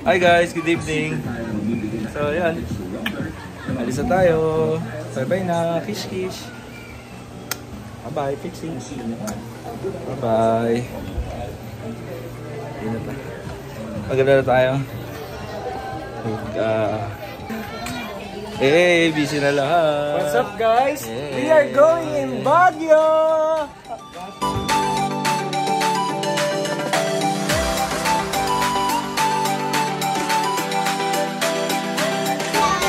Hi guys, good evening. So yan, alis na tayo. Bye bye na, kish kish. Bye bye, fixing. Bye bye. Yun na tayo. Maganda na tayo. Hey, busy na lahat. What's up guys? Hey. We are going in Baguio!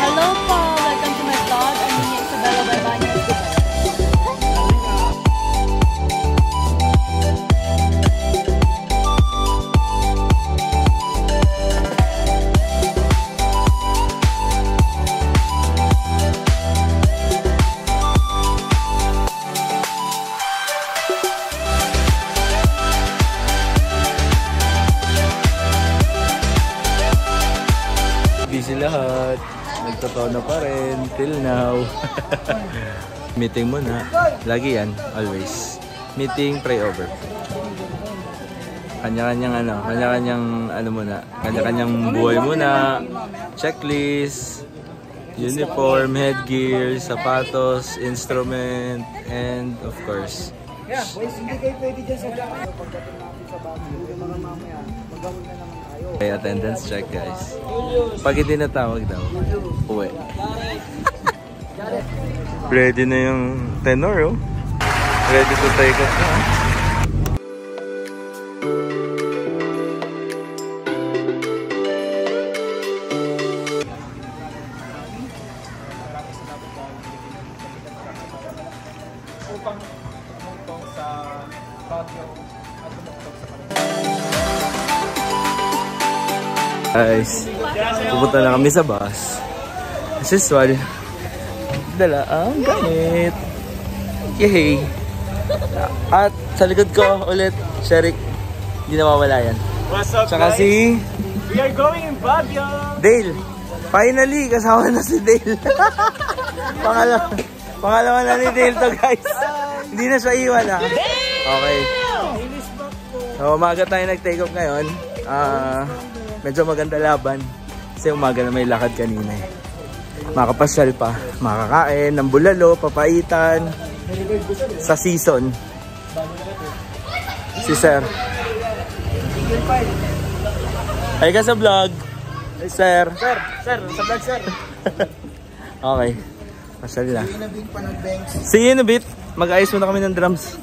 Hello po! Welcome to my vlog. I'm Nina Isabella Barbañez. Busy lahat. Nagtotono pa rin till now. Meeting muna. Lagi yan, always. Meeting, pray over. Kanya-kanyang ano muna. Kanya-kanyang buhay muna. Checklist, uniform, headgear, sapatos, instrument, and of course. Yeah, boys, hindi kayo pwede dyan sa vlog. Pagdating natin sa Baguio, yung mga mamaya, magawin na naman tayo. Okay, attendance check guys. Pag hindi natawag daw, uwi. Ready na yung tenor, oh. Ready to take off na. Upang tumutong sa Baguio at tumutong sa Guys, pupunta na kami sa bus. As usual, dala ang gamit. Yay! At sa likod ko ulit, Sherik. Hindi nawawala yan. What's up Tsaka guys? si We are going in Baguio! Dale. Finally, kasama na si Dale. Pangalawa na ni Dale to guys. Hindi na siya iwan ha. Okay. So, umaga tayo nag-take off ngayon. Medyo maganda laban. Kasi umaga na may lakad kanina eh. Makapasyal pa. Makakain ng bulalo, papaitan. Sa season. Si Sir. Ay ka sa vlog. Sir. Sir, sa vlog sir. Okay. Pasyal na. See you in a bit. Mag-ayos muna kami ng drums.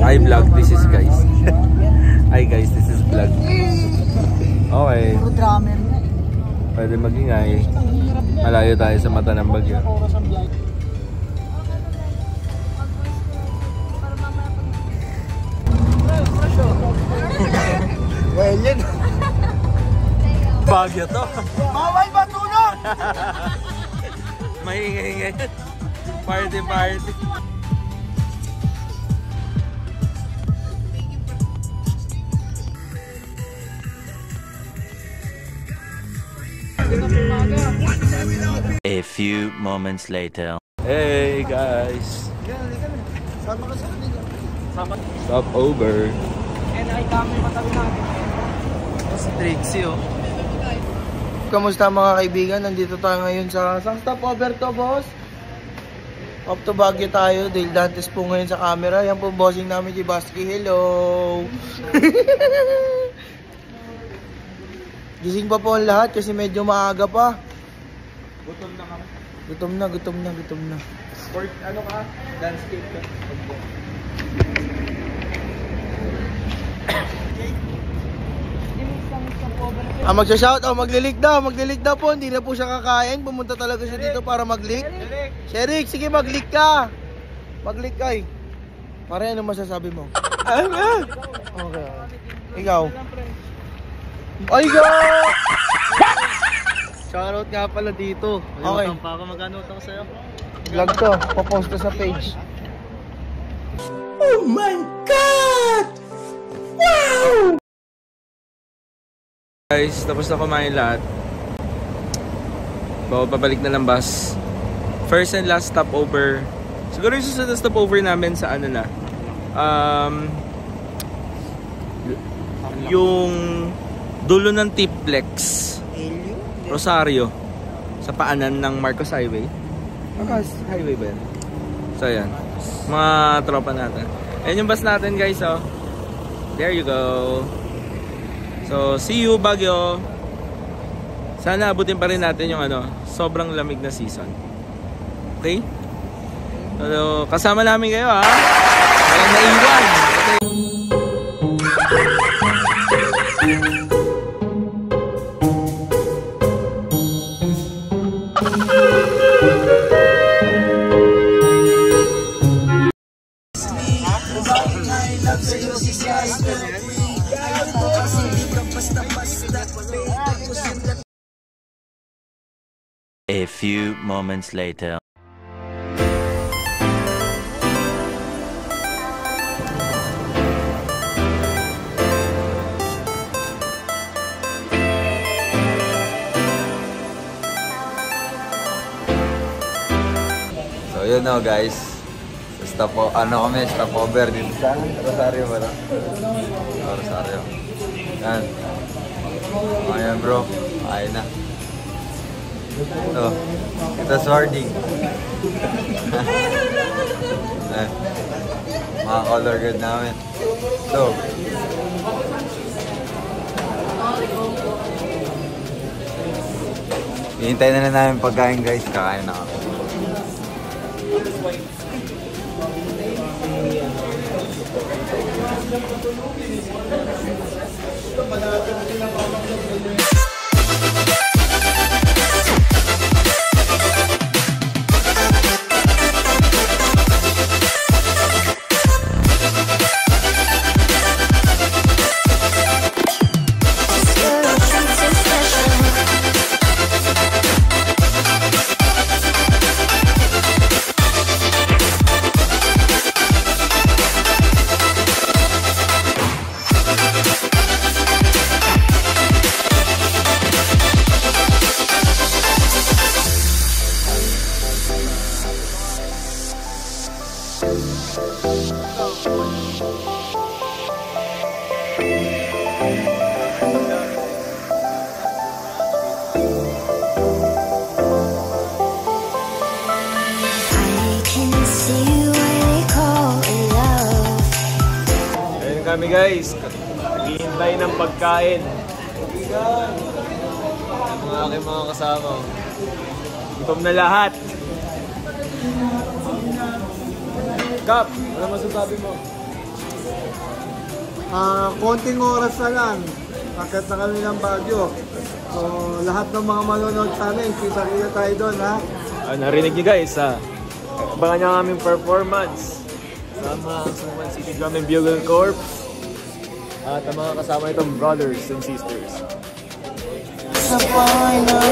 Hi vlog, this is guys. Hi guys, this is vlog. Okay. Pwede magingay. Malayo tayo sa mata ng bagyo. Well, yun. Bagyo to. Bawal matulog! Maingay-ingay. Party party. A few moments later. Hey guys. Stop over. nakikami matabi natin. Si Trixie, oh. Kamusta mga kaibigan? Nandito tayo ngayon sa stopover to, boss. Up to Baguio tayo dahil Dantes po ngayon sa camera. Yan po bossing namin si Basky. Hello! Gising pa po ang lahat kasi medyo maaga pa. Gutom na kami. Gutom na. Sport, ano ka? Landscape ka. Magsha-shout out, maglilig daw po. Hindi na po siya kakain. Pumunta talaga siya dito para mag-leak. Sherik, sige mag-leak ka. Mag-leak ka eh. Pare, ano masasabi mo? Okay. Ikaw. Ay, go! Shoutout nga pala dito. Okay. Pa ako mag-anote ako sa'yo. Vlog to. Papost to sa page. Oh my God! Wow! Guys, tapos na kumain lahat. Pabalik na ng bus. First and last stopover. Siguro yung susunod na stopover namin sa ano na. Yung dulo ng Tiplex. Rosario. Sa paanan ng Marcos Highway. Marcos Highway ba yan? So yan. Mga tropa natin. Ayan yung bus natin guys, oh. There you go. So, see you Baguio. Sana abutin pa rin natin yung ano, sobrang lamig na season. Okay? So, kasama namin kayo ha. Walang naiwan. Okay. A few moments later. So yun na guys. Stopover din sa Rosario ba lang? Rosario. Yan. Ayan bro. Ayan na. Ito swording. Mga color guard namin. So hihintay na namin pagkain guys. Kakain na kami. Kami guys, naghihintay ng pagkain. Mga aking mga kasama. Gutom na lahat. Kap, ano masasabi mo? Konting oras na lang. Akit na kami ng Baguio. So, lahat ng mga manonood sa amin, kita-kita tayo doon, ha? Narinig niyo guys, ha? Abangan niyo ang aming performance. Sama ang Suman City Drum and Bugle Corps. At ang mga kasama itong brothers and sisters. Sa final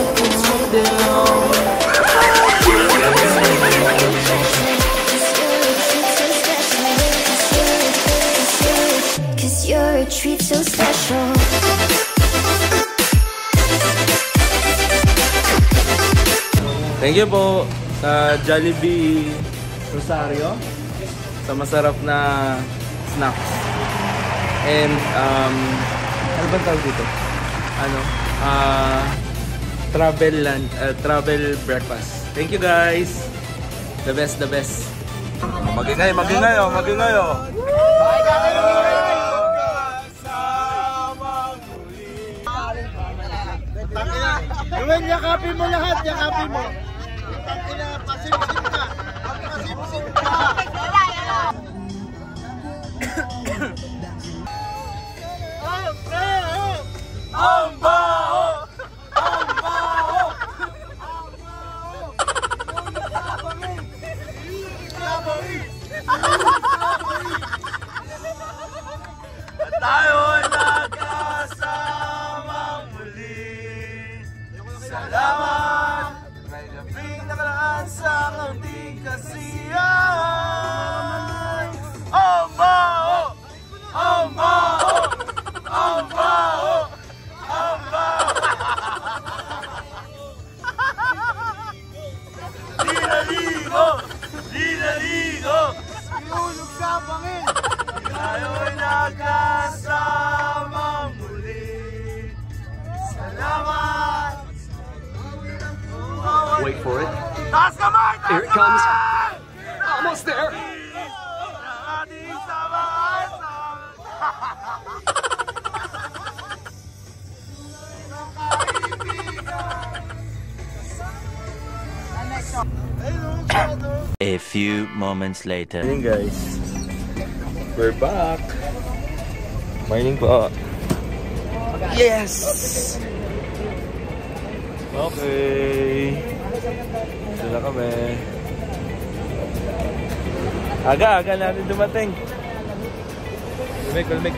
Cause you're a treat so special. Thank you po sa Jollibee Rosario sa masarap na snacks. And ano bang tawag dito? Ano? Travel breakfast. Thank you guys. The best, the best. Magingay. Gawin, yakapin mo lahat, yakapin mo. Tangina, pasim-sim ka. Pasim-sim ka. Tayo'y nagkasama muli. Salamat. May labing nakaraan sa kaunting kasiyahan. Ang baho! Ang baho! Ang baho! Ang baho! Di naligo! Di naligo! Iulog sa bangin! Tayo'y nagkasama muli. Salamat! Wait for it. Taas kamay! Here it comes. Almost there. A few moments later. Morning guys. We're back. Morning po. Yes! Okay. Sila kami. Aga natin dumating. Kulmik.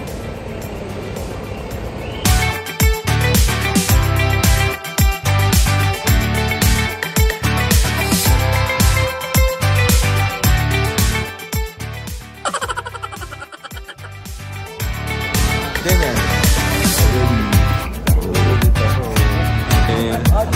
Ganyan. Okay.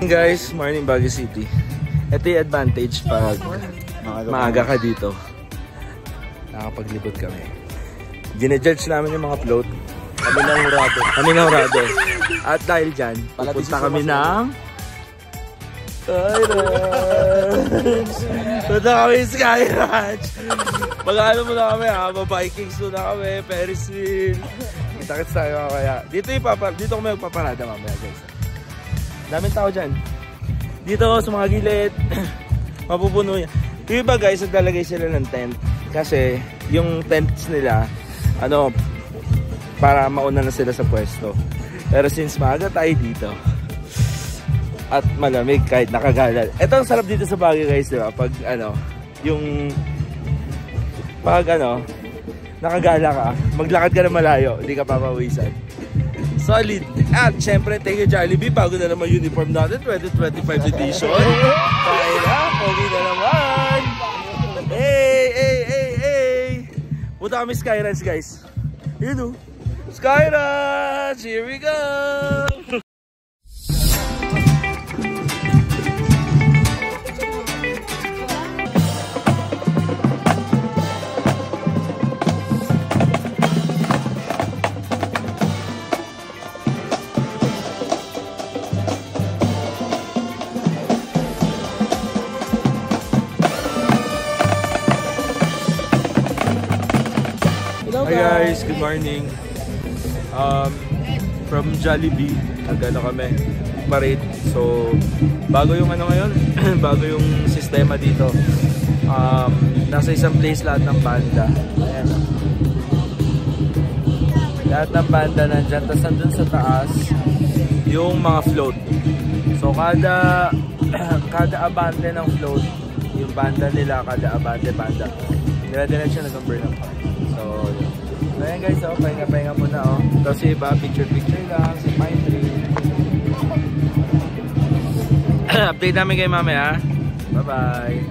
Guys, morning Baguio City. Ito yung advantage pag maaga ka dito. Nakapaglibot kami. Gine-judge namin yung mga float. Kami ng Rado. At dahil dyan, pupunta kami ng Skyranch. Punta kami ng Skyranch. Mag-ano muna kami ha, Vikings muna kami, Ferris wheel. Kita-kits tayo kaya. Dito kami magpaparada mamaya guys. Daming tao dyan. Dito sa mga gilid, mapupuno yan. Yung iba guys, naglalagay sila ng tent. Kasi yung tents nila, para mauna na sila sa pwesto. Pero since maaga tayo dito, at malamig kahit nakagalan. Ito ang sarap dito sa Baguio guys, diba? Pag nakagala ka, maglakad ka na malayo, hindi ka papawisan. Solid. At syempre, thank you Jollibee. Bago na naman uniform natin, 2025 edition. Kaya na, pogi na naman. Hey! Punta kami Skyranch guys. Yun o. Skyranch! Here we go! Hi guys, good morning. From Jollibee, kami, parade. So, bago yung ngayon, bago yung sistema dito. Nasa isang place lahat ng banda. Ayan. Lahat ng banda nandyan. Tapos nandun sa taas, yung mga float. So, kada abante ng float, yung banda nila, kada abante banda. Dire-diretso nag-burn up. So, ayan guys, pahinga muna Tapos yung iba, picture lang, si Pine Tree. Update namin kayo mamaya. Bye-bye.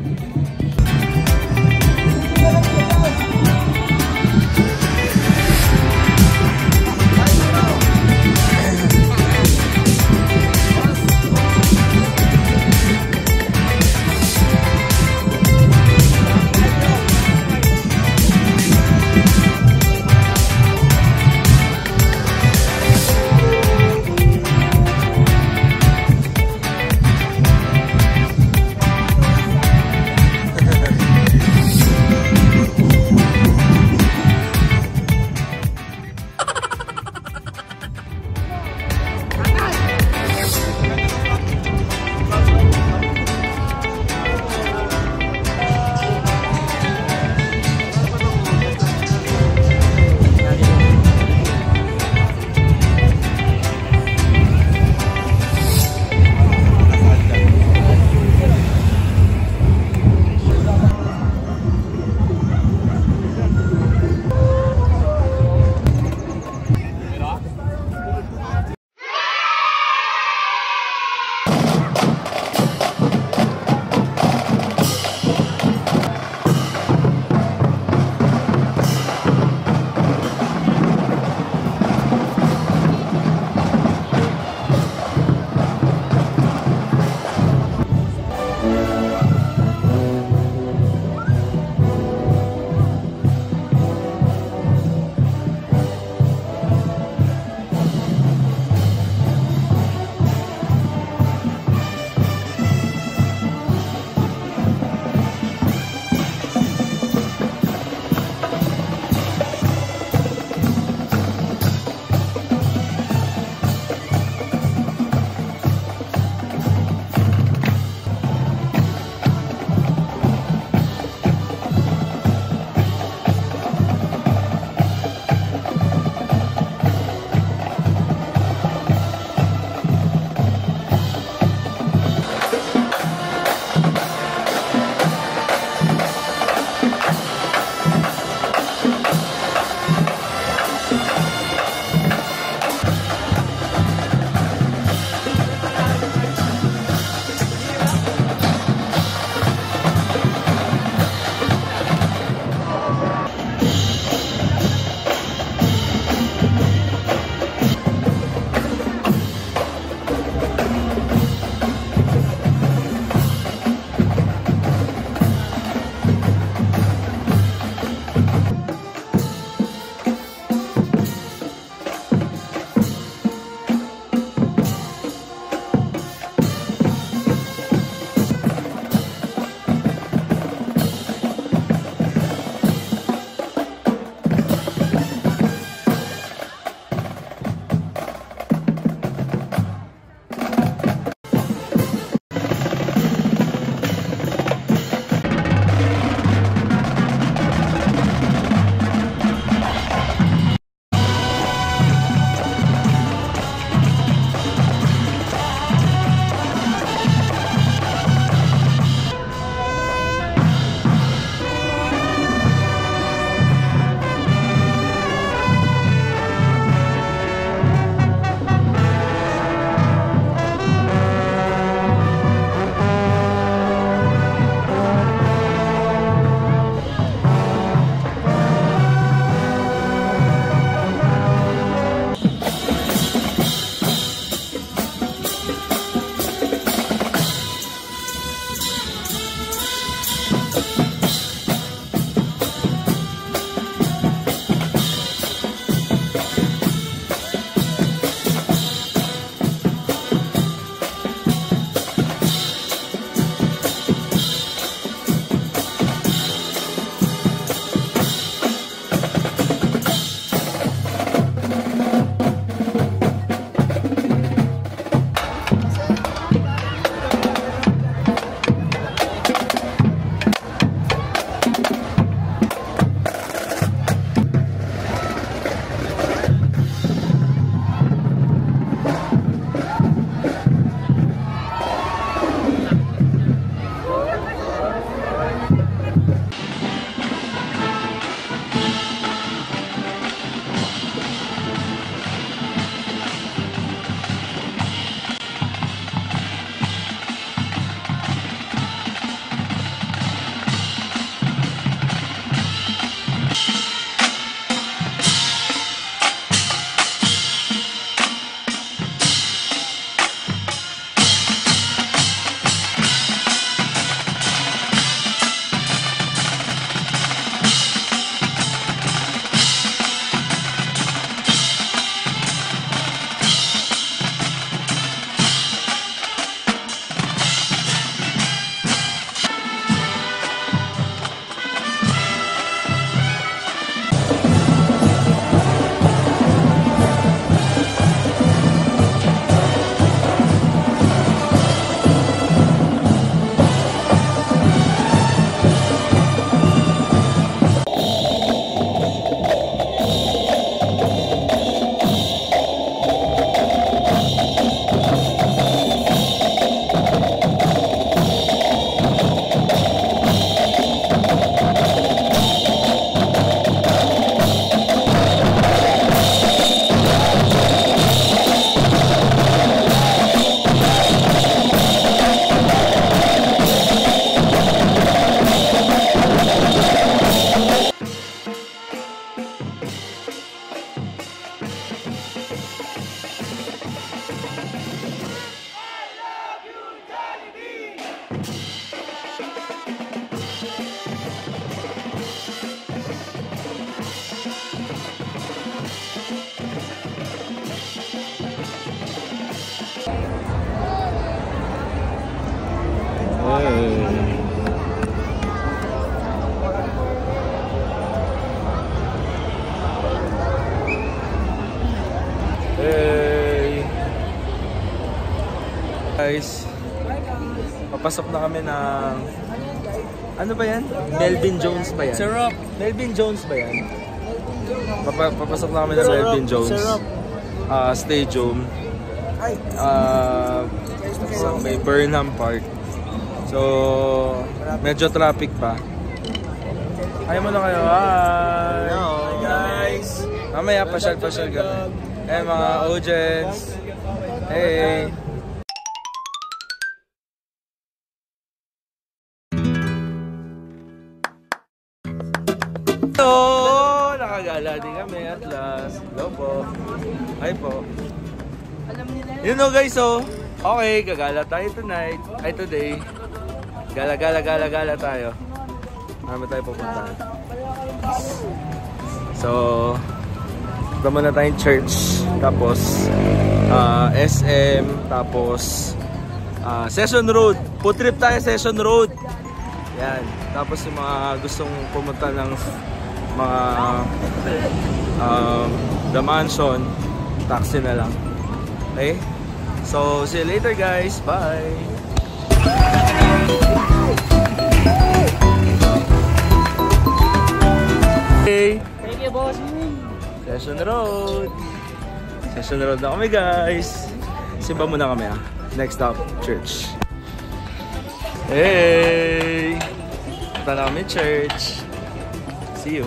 Guys, papasok na kami ng... Ano ba yan? Melvin Jones ba yan? Syrup. Melvin Jones ba yan? Papasok na kami ng Melvin Jones. Stadium. May Burnham Park. So, medyo traffic pa. Ayaw mo na kayo. Hi! Hi guys! Mamaya pasyal-pasyal kami. Eh mga audience. Hey! Hello! Nakagala din kami at last. Hello po. Hi po. You know guys, so okay, gagala tayo tonight. Ay today. Gala tayo. Marami tayo pupuntahan. So, ito muna tayong church. Tapos, SM. Tapos, Session Road. Food trip tayo, Session Road. Yan. Tapos yung mga gustong pumunta ng mga The Mansion, taxi na lang. Okay? So, see you later guys. Bye! Hey! Thank you, boss. Session Road. Session Road na kami guys. Simba muna kami ha. Next stop, church. Hey! Punta na kami church. See you.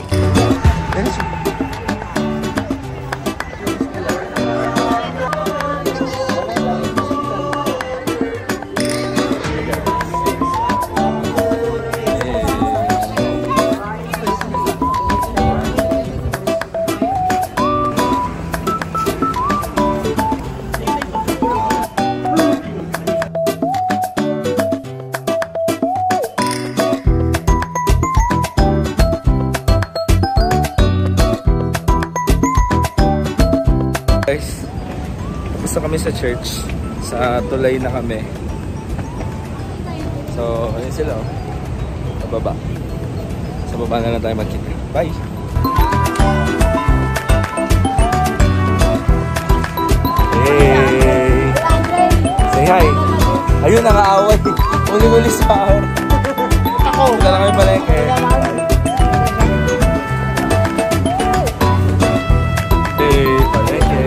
Guys, tapos na kami sa church. Sa tulay na kami. So, ayun sila oh. Sa baba. Sa baba na lang tayo magkita. Bye! Hey! Say hi! Ayun, nakaaway. Uli-uli sa akin. Ako! Punta na kami palengke. Hey, palengke.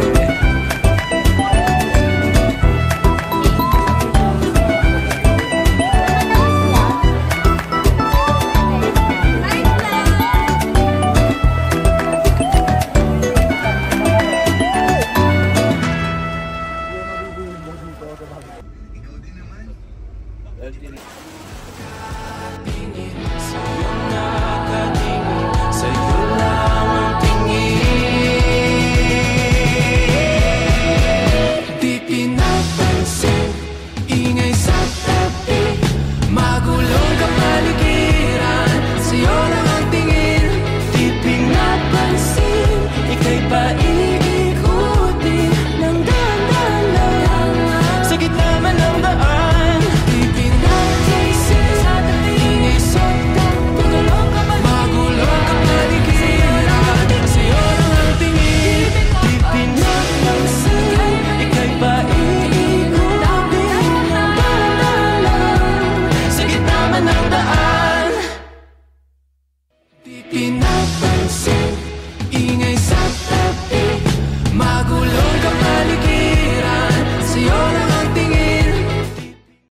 Pinap